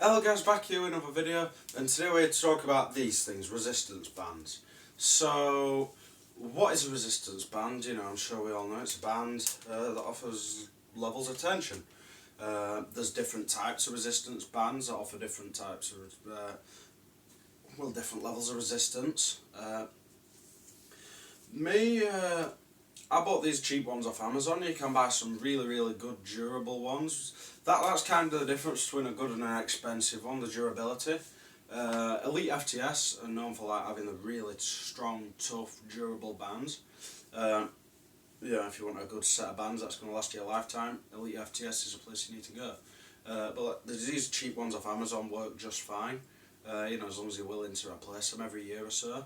Hello guys, back here with another video, and today we're here to talk about these things, resistance bands. So, what is a resistance band? You know, I'm sure we all know it's a band that offers levels of tension. There's different types of resistance bands that offer different types of, different levels of resistance. I bought these cheap ones off Amazon. You can buy some really good durable ones. That's kind of the difference between a good and an expensive one, the durability. Elite FTS are known for having the really strong, tough, durable bands. If you want a good set of bands that's going to last you a lifetime, Elite FTS is a place you need to go. But these cheap ones off Amazon work just fine. As long as you're willing to replace them every year or so.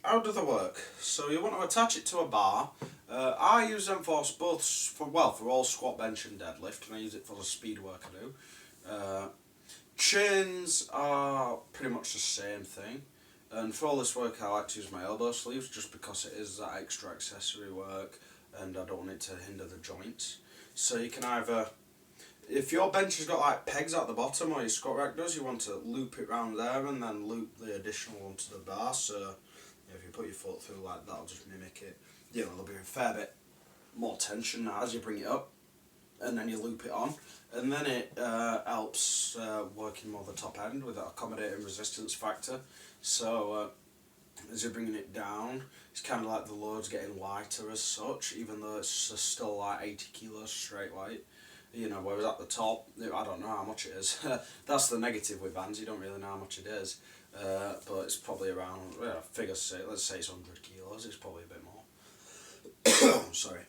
How do they work? So you want to attach it to a bar. I use them for all squat, bench and deadlift, and I use it for the speed work I do. Chains are pretty much the same thing, and for all this work I like to use my elbow sleeves just because it is that extra accessory work and I don't want it to hinder the joints. So you can either, if your bench has got like pegs at the bottom or your squat rack does, you want to loop it round there and then loop the additional onto the bar. So if you put your foot through like that, that'll just mimic it. There'll be a fair bit more tension as you bring it up, and then you loop it on, and then it helps working more the top end with that accommodating resistance factor. So as you're bringing it down, it's kind of like the load's getting lighter as such, even though it's still like 80 kilos straight weight. Whereas at the top, I don't know how much it is. That's the negative with bands, you don't really know how much it is. But it's probably around, let's say it's 100 kilos, it's probably a bit more. Sorry.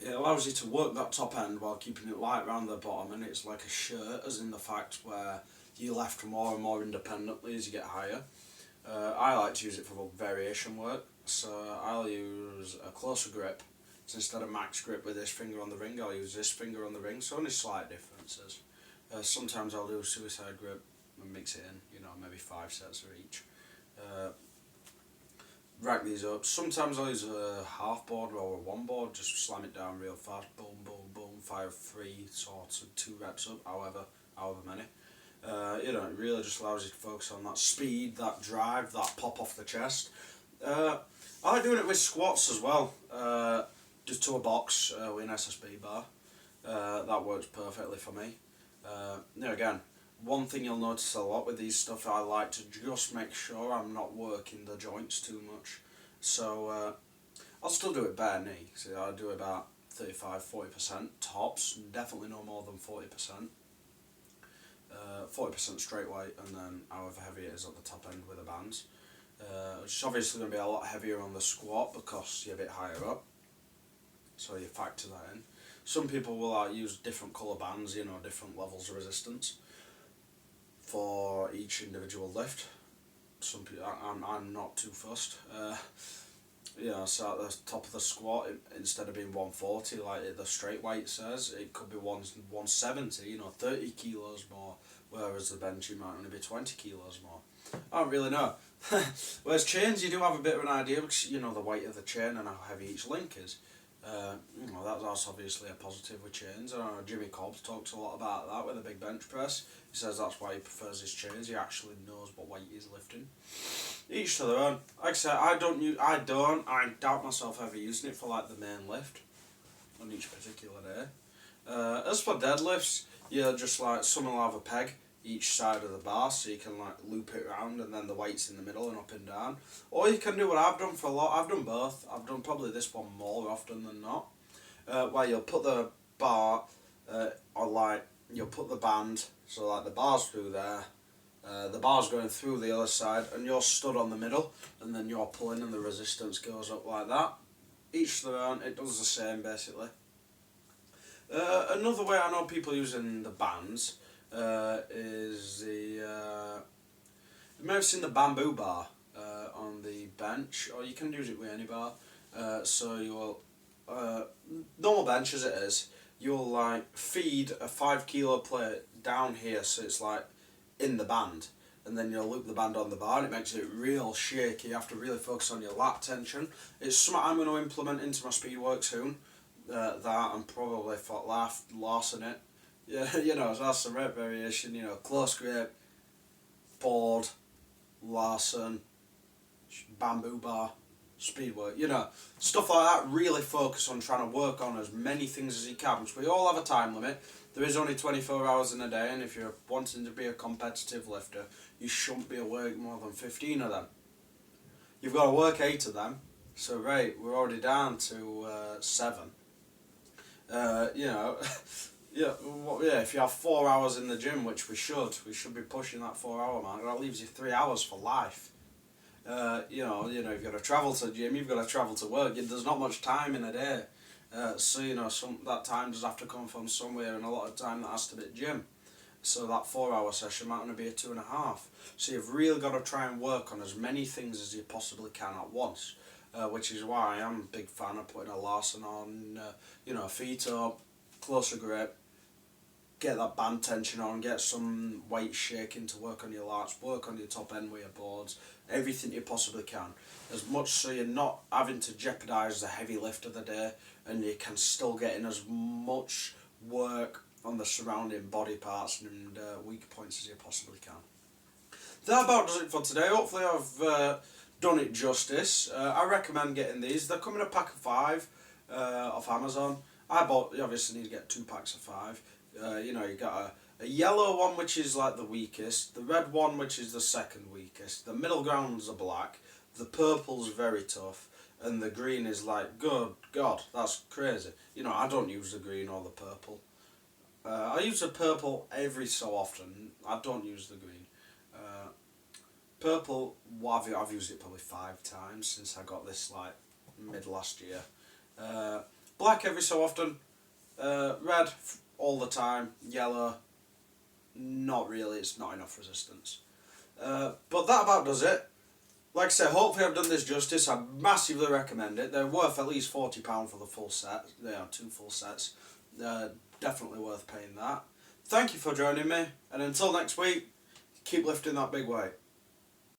It allows you to work that top end while keeping it light around the bottom, and it's like a shirt, as in the fact where you lift more and more independently as you get higher. I like to use it for variation work, so I'll use a closer grip. So instead of max grip with this finger on the ring, I'll use this finger on the ring, so only slight differences. Sometimes I'll do a suicide grip and mix it in, maybe 5 sets of each. Rack these up. Sometimes I'll use a half board or a one board, just slam it down real fast, boom, boom, boom, fire 3 sorts of 2 reps up, however many. It really just allows you to focus on that speed, that drive, that pop off the chest. I like doing it with squats as well. Just to a box with an SSB bar. That works perfectly for me. Again, one thing you'll notice a lot with these stuff, I like to just make sure I'm not working the joints too much. So I'll still do it bare knee. So I do about 35-40% tops, definitely no more than 40%. 40% straight weight, and then however heavy it is at the top end with the bands. It's obviously going to be a lot heavier on the squat because you're a bit higher up, so you factor that in. Some people will use different colour bands, different levels of resistance for each individual lift. Some people, I'm not too fussed. So at the top of the squat, instead of being 140 like the straight weight says, it could be 170, 30 kilos more, whereas the bench you might only be 20 kilos more. I don't really know. Whereas chains, you do have a bit of an idea because you know the weight of the chain and how heavy each link is. That's obviously a positive with chains. Jimmy Cobbs talks a lot about that with a big bench press. He says that's why he prefers his chains. He actually knows what weight he's lifting. Each to their own. Like I said, I doubt myself ever using it for like the main lift on each particular day. As for deadlifts, just like someone will have a peg each side of the bar, so you can like loop it around and then the weight's in the middle and up and down. Or you can do what I've done for a lot. I've done both. I've done probably this one more often than not, where you'll put the bar you'll put the band, so like the bar's through there, the bar's going through the other side, and you're stood on the middle, and then you're pulling and the resistance goes up like that. Each to their own. It does the same basically. Another way I know people using the bands is you may have seen the bamboo bar on the bench, or you can use it with any bar. So you'll normal bench as it is, you'll like feed a 5 kilo plate down here, so it's like in the band, and then you'll loop the band on the bar, and it makes it real shaky. You have to really focus on your lat tension. It's something I'm going to implement into my speed work soon. that and probably for Larson it. Yeah, you know, so that's the rep variation. You know, close grip, board, Larson, bamboo bar, speed work. You know, stuff like that. Really focus on trying to work on as many things as you can. Because we all have a time limit. There is only 24 hours in a day, and if you're wanting to be a competitive lifter, you shouldn't be awake more than 15 of them. You've got to work 8 of them. So right, we're already down to 7. You know, yeah. If you have 4 hours in the gym, which we should be pushing that 4 hour mark. That leaves you 3 hours for life. You know, you've got to travel to the gym, you've got to travel to work. There's not much time in a day, so you know, that time does have to come from somewhere, and a lot of time that has to be at gym. So that 4 hour session might only be a 2.5. So you've really got to try and work on as many things as you possibly can at once. Which is why I'm a big fan of putting a Larson on, you know, feet up, closer grip, get that band tension on, get some weight shaking to work on your lats, work on your top end with your boards, everything you possibly can. As much so you're not having to jeopardise the heavy lift of the day, and you can still get in as much work on the surrounding body parts and weak points as you possibly can. That about does it for today. Hopefully I've done it justice. I recommend getting these. They're coming in a pack of 5 off Amazon. You obviously need to get 2 packs of 5. You know, you got a yellow one which is like the weakest, the red one which is the second weakest, the middle ground's a black, the purple's very tough, and the green is like, good God, that's crazy. You know, I don't use the green or the purple. I use the purple every so often. I don't use the green. Purple, well, I've used it probably 5 times since I got this like mid last year. Black every so often. Red all the time. Yellow, not really. It's not enough resistance. But that about does it. Like I said, hopefully I've done this justice. I massively recommend it. They're worth at least £40 for the full set. They are 2 full sets. Definitely worth paying that. Thank you for joining me, and until next week, keep lifting that big weight.